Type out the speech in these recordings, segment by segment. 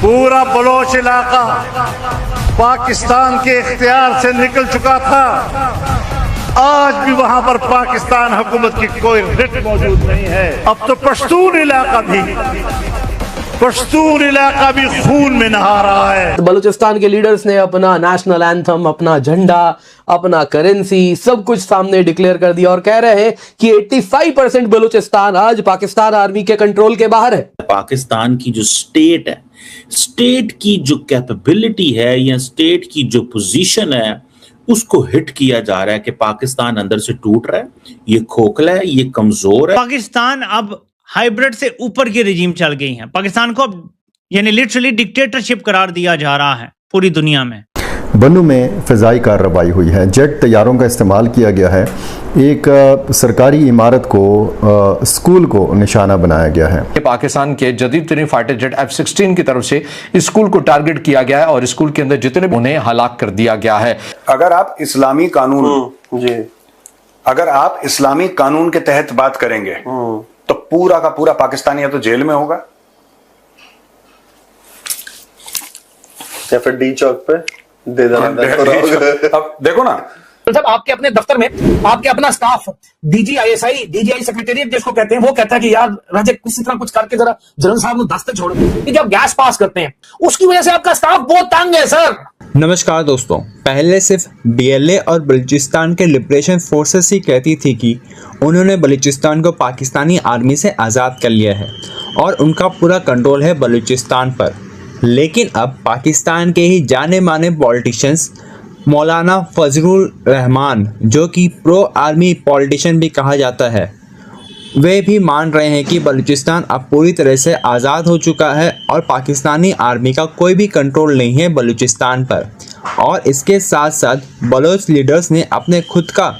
पूरा बलोच इलाका पाकिस्तान के इख्तियार से निकल चुका था। आज भी वहां पर पाकिस्तान हुकूमत की कोई रिट मौजूद नहीं है। अब तो पश्तून इलाका भी खून में नहा रहा है। बलूचिस्तान के लीडर्स ने अपना नेशनल एंथम, अपना झंडा, अपना करेंसी सब कुछ सामने डिक्लेयर कर दिया और कह रहे हैं कि 85% बलूचिस्तान आज पाकिस्तान आर्मी के कंट्रोल के बाहर है। पाकिस्तान की जो स्टेट है, स्टेट की जो कैपेबिलिटी है या स्टेट की जो पोजीशन है, उसको हिट किया जा रहा है कि पाकिस्तान अंदर से टूट रहा है, ये खोखला है, ये कमजोर है। पाकिस्तान अब हाइब्रिड से ऊपर की रिजीम चल गई है। पाकिस्तान को अब यानी लिटरली डिक्टेटरशिप करार दिया जा रहा है पूरी दुनिया में। बन्नू में फ़िज़ाई कार्रवाई हुई है, जेट तैयारों का इस्तेमाल किया गया है। एक सरकारी इमारत को, स्कूल को निशाना बनाया गया है। पाकिस्तान के जदीद तरीन फाइटर जेट F-16 की तरफ से स्कूल को टारगेट किया गया है और स्कूल के अंदर जितने भी उन्हें हलाक कर दिया गया है। अगर आप इस्लामी कानून के तहत बात करेंगे तो पूरा का पूरा पाकिस्तानी या तो जेल में होगा या फिर डी चौक पे दे देना। अब देखो ना, जब आपके अपने दफ्तर में आपके अपना स्टाफ DGI सेक्रेटेरिएट जिसको कहते हैं, वो कहता है कि यार राजे किसी तरह कुछ करके जरा जनरल साहब को दस्ते छोड़ कि जब गैस पास करते हैं उसकी वजह से आपका स्टाफ बहुत तंग है सर। नमस्कार दोस्तों, पहले सिर्फ BLA और बलूचिस्तान के लिबरेशन फोर्सेस ही कहती थी कि उन्होंने बलूचिस्तान को पाकिस्तानी आर्मी से आज़ाद कर लिया है और उनका पूरा कंट्रोल है बलूचिस्तान पर। लेकिन अब पाकिस्तान के ही जाने माने पॉलिटिशियंस मौलाना फजलुर रहमान, जो कि प्रो आर्मी पॉलिटिशियन भी कहा जाता है, वे भी मान रहे हैं कि बलूचिस्तान अब पूरी तरह से आज़ाद हो चुका है और पाकिस्तानी आर्मी का कोई भी कंट्रोल नहीं है बलूचिस्तान पर। और इसके साथ साथ बलोच लीडर्स ने अपने खुद का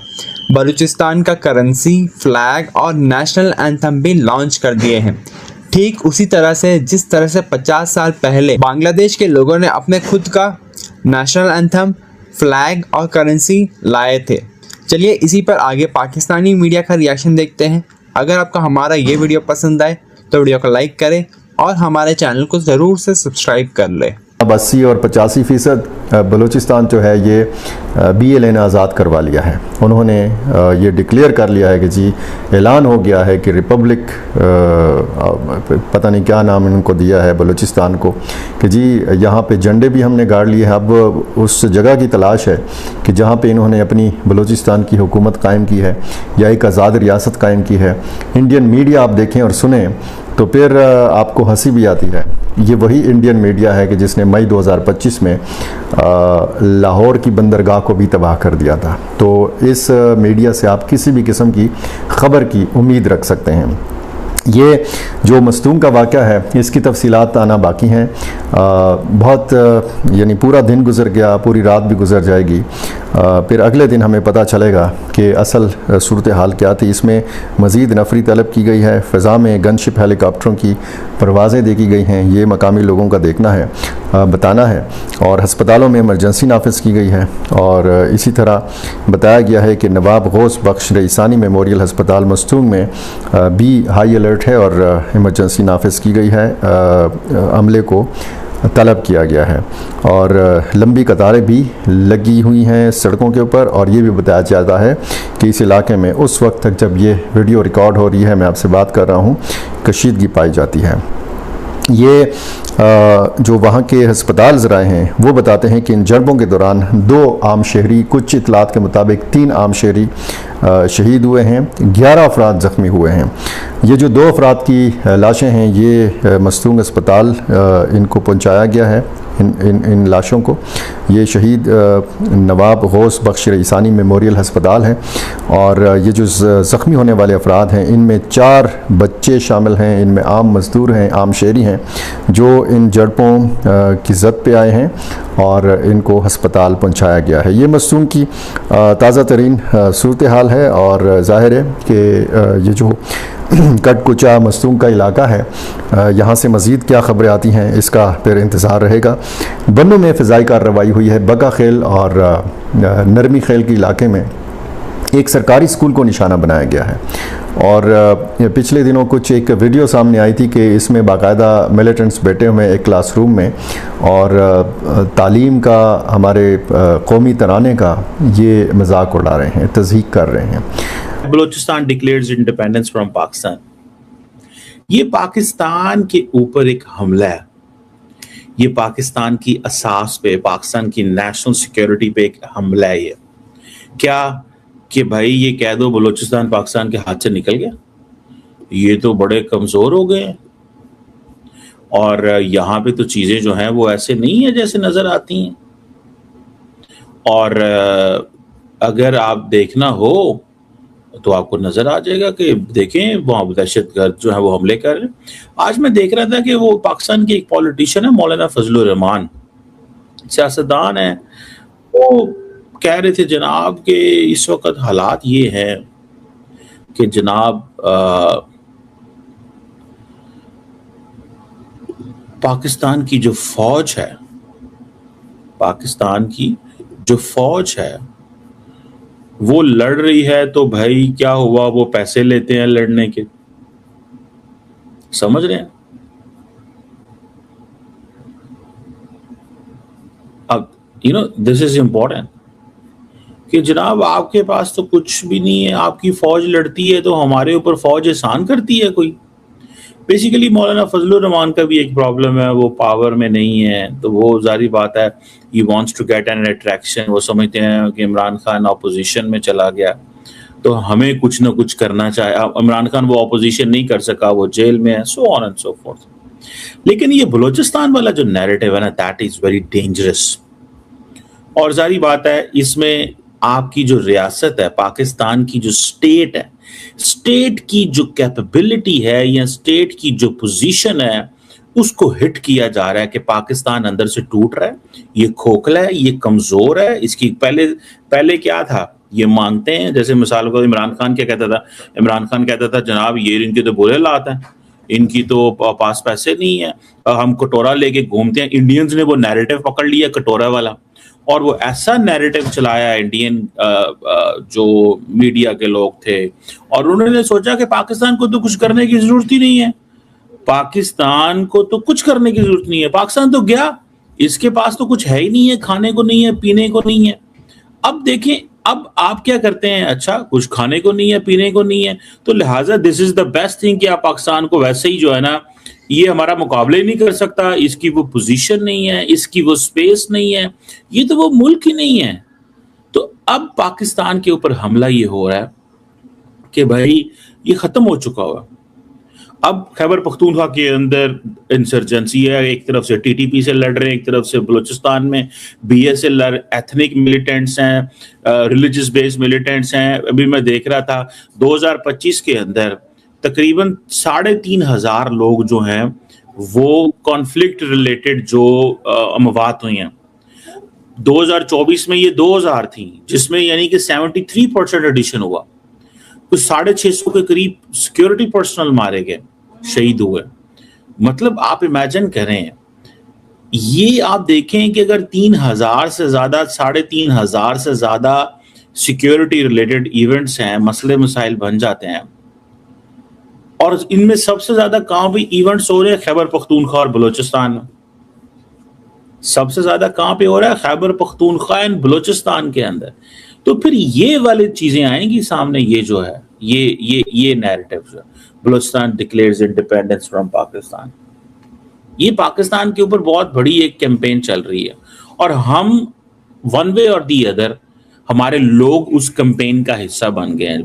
बलूचिस्तान का करेंसी, फ्लैग और नेशनल एंथम भी लॉन्च कर दिए हैं। ठीक उसी तरह से जिस तरह से 50 साल पहले बांग्लादेश के लोगों ने अपने खुद का नेशनल एंथम, फ्लैग और करेंसी लाए थे। चलिए इसी पर आगे पाकिस्तानी मीडिया का रिएक्शन देखते हैं। अगर आपको हमारा ये वीडियो पसंद आए तो वीडियो को लाइक करें और हमारे चैनल को ज़रूर से सब्सक्राइब कर लें। अब 80 और 85% बलूचिस्तान जो है ये BLA ने आज़ाद करवा लिया है। उन्होंने ये डिक्लेयर कर लिया है कि जी ऐलान हो गया है कि रिपब्लिक, पता नहीं क्या नाम इनको दिया है बलूचिस्तान को, कि जी यहाँ पे झंडे भी हमने गाड़ लिए हैं। अब उस जगह की तलाश है कि जहाँ पे इन्होंने अपनी बलूचिस्तान की हुकूमत कायम की है या एक आज़ाद रियासत कायम की है। इंडियन मीडिया आप देखें और सुने तो फिर आपको हंसी भी आती है। ये वही इंडियन मीडिया है कि जिसने मई 2025 में लाहौर की बंदरगाह को भी तबाह कर दिया था। तो इस मीडिया से आप किसी भी किस्म की खबर की उम्मीद रख सकते हैं। ये जो मस्तूम का वाक़या है इसकी तफसीलात आना बाकी हैं। बहुत यानी पूरा दिन गुजर गया, पूरी रात भी गुजर जाएगी, फिर अगले दिन हमें पता चलेगा कि असल सूरत हाल क्या थी। इसमें मज़ीद नफरी तलब की गई है, फ़ज़ा में गनशिप हेलीकॉप्टरों की परवाज़ें देखी गई हैं, ये मकामी लोगों का देखना है, बताना है। और हस्पतालों में इमरजेंसी नाफिज की गई है। और इसी तरह बताया गया है कि नवाब गौस बख्श रईसानी मेमोरियल हस्पताल मस्तूंग में भी हाई अलर्ट है और इमरजेंसी नाफिज की गई है, अमले को तलब किया गया है। और लंबी कतारें भी लगी हुई हैं सड़कों के ऊपर। और ये भी बताया जाता है कि इस इलाके में उस वक्त तक जब ये वीडियो रिकॉर्ड हो रही है, मैं आपसे बात कर रहा हूँ, कशीदगी पाई जाती है। ये जो वहाँ के हस्पताल ज़राए हैं वो बताते हैं कि इन जरबों के दौरान 2 आम शहरी, कुछ इतलात के मुताबिक 3 आम शहरी शहीद हुए हैं, 11 अफराद ज़ख्मी हुए हैं। ये जो 2 अफराद की लाशें हैं ये मस्तूंग अस्पताल इनको पहुँचाया गया है, इन लाशों को। ये शहीद नवाब गौस बख्श रईसानी मेमोरियल हस्पताल है। और ये जो ज़ख्मी होने वाले अफराद हैं इनमें 4 बच्चे शामिल हैं, इनमें आम मज़दूर हैं, आम शहरी हैं जो इन झड़पों की ज़द पे आए हैं और इनको हस्पताल पहुंचाया गया है। ये मस्तूम की ताज़ा तरीन सूरत हाल है और ज़ाहिर है कि ये जो कटकुचा मस्तूम का इलाका है, यहाँ से मज़ीद क्या ख़बरें आती हैं इसका फिर इंतज़ार रहेगा। बन्नू में फ़िज़ाई कार्रवाई हुई है, बगा खेल और नरमी खेल के इलाके में एक सरकारी स्कूल को निशाना बनाया गया है। और पिछले दिनों कुछ एक वीडियो सामने आई थी कि इसमें बाकायदा मिलिटेंट्स बैठे हुए एक क्लासरूम में और तालीम का, हमारे कौमी तराने का ये मजाक उड़ा रहे हैं, तज़हीक कर रहे हैं। Balochistan declares independence from Pakistan. ये पाकिस्तान के ऊपर एक हमला है, ये पाकिस्तान की असास पे, पाकिस्तान की नेशनल सिक्योरिटी पे एक हमला है। ये क्या कि भाई ये कह दो बलूचिस्तान पाकिस्तान के हाथ से निकल गया, ये तो बड़े कमजोर हो गए हैं और यहाँ पे तो चीजें जो हैं वो ऐसे नहीं है जैसे नजर आती हैं। और अगर आप देखना हो तो आपको नजर आ जाएगा कि देखें वहाँ दहशतगर्द जो है वो हमले कर रहे हैं। आज मैं देख रहा था कि वो पाकिस्तान की एक पॉलिटिशियन है मौलाना फजलुर रहमान, सियासतदान है, वो कह रहे थे जनाब कि इस वक्त हालात ये हैं कि जनाब पाकिस्तान की जो फौज है, पाकिस्तान की जो फौज है वो लड़ रही है तो भाई क्या हुआ, वो पैसे लेते हैं लड़ने के, समझ रहे हैं। अब दिस इज इंपॉर्टेंट कि जनाब आपके पास तो कुछ भी नहीं है, आपकी फौज लड़ती है तो हमारे ऊपर फौज एहसान करती है कोई। बेसिकली मौलाना फजलुर रहमान का भी एक प्रॉब्लम है, वो पावर में नहीं है, तो वो जारी बात है he wants to get an attraction. वो समझते हैं कि इमरान खान अपोजिशन में चला गया तो हमें कुछ ना कुछ करना चाहिए। इमरान खान वो अपोजिशन नहीं कर सका, वो जेल में है, so on and so fourth. लेकिन ये बलूचिस्तान वाला जो नैरेटिव है ना, दैट इज वेरी डेंजरस। और जारी बात है इसमें आपकी जो रियासत है, पाकिस्तान की जो स्टेट है, स्टेट की जो कैपेबिलिटी है या स्टेट की जो पोजीशन है, उसको हिट किया जा रहा है कि पाकिस्तान अंदर से टूट रहा है, ये खोखला है, ये कमजोर है। इसकी पहले क्या था, ये मांगते हैं, जैसे मिसाल को इमरान खान क्या कहता था, इमरान खान कहता था जनाब ये इनके तो बुरे हालात हैं, इनकी तो पास पैसे नहीं है, हम कटोरा लेके घूमते हैं। इंडियंस ने वो नैरेटिव पकड़ लिया कटोरा वाला, और वो ऐसा नैरेटिव चलाया इंडियन जो मीडिया के लोग थे, और उन्होंने सोचा कि पाकिस्तान को तो कुछ करने की जरूरत ही नहीं है, पाकिस्तान को तो कुछ करने की जरूरत नहीं है, पाकिस्तान तो गया, इसके पास तो कुछ है ही नहीं है, खाने को नहीं है, पीने को नहीं है। अब देखें, अब आप क्या करते हैं, अच्छा कुछ खाने को नहीं है, पीने को नहीं है, तो लिहाजा this is the best thing कि आप पाकिस्तान को वैसे ही जो है ना, ये हमारा मुकाबले ही नहीं कर सकता, इसकी वो पोजीशन नहीं है, इसकी वो स्पेस नहीं है, ये तो वो मुल्क ही नहीं है। तो अब पाकिस्तान के ऊपर हमला ये हो रहा है कि भाई ये खत्म हो चुका हुआ। अब खैबर पख्तूनख्वा के अंदर इंसर्जेंसी है, एक तरफ से टीटीपी से लड़ रहे हैं, एक तरफ से बलूचिस्तान में BSL एथनिक मिलिटेंट्स हैं, रिलीजियस बेस्ड मिलिटेंट्स हैं। अभी मैं देख रहा था 2025 के अंदर तकरीबन 3,500 लोग जो हैं वो कॉन्फ्लिक्ट रिलेटेड जो अमवात हुई हैं। 2024 में ये 2000 थी, जिसमें यानी कि 73% एडिशन हुआ। कुछ 650 के करीब सिक्योरिटी पर्सनल मारे गए, शहीद हुए। मतलब आप इमेजिन करें, ये आप देखें कि अगर 3,000 से ज्यादा, 3,500 से ज्यादा सिक्योरिटी रिलेटेड इवेंट्स हैं, मसले मसाइल बन जाते हैं, और इनमें सबसे ज्यादा कहां पे इवेंट्स हो रहे हैं, खैबर पख्तूनख्वा और बलूचिस्तान में। सबसे ज्यादा कहां पे हो रहा है, खैबर पख्तूनख्वा एंड बलूचिस्तान के अंदर। तो फिर ये वाली चीजें आएंगी सामने, ये जो है ये नैरेटिव जो है, Balochistan declares independence from Pakistan, ये पाकिस्तान के ऊपर बहुत बड़ी एक कैंपेन चल रही है, और हम वन वे और दी अदर, हमारे लोग उस कैंपेन का हिस्सा बन गए हैं।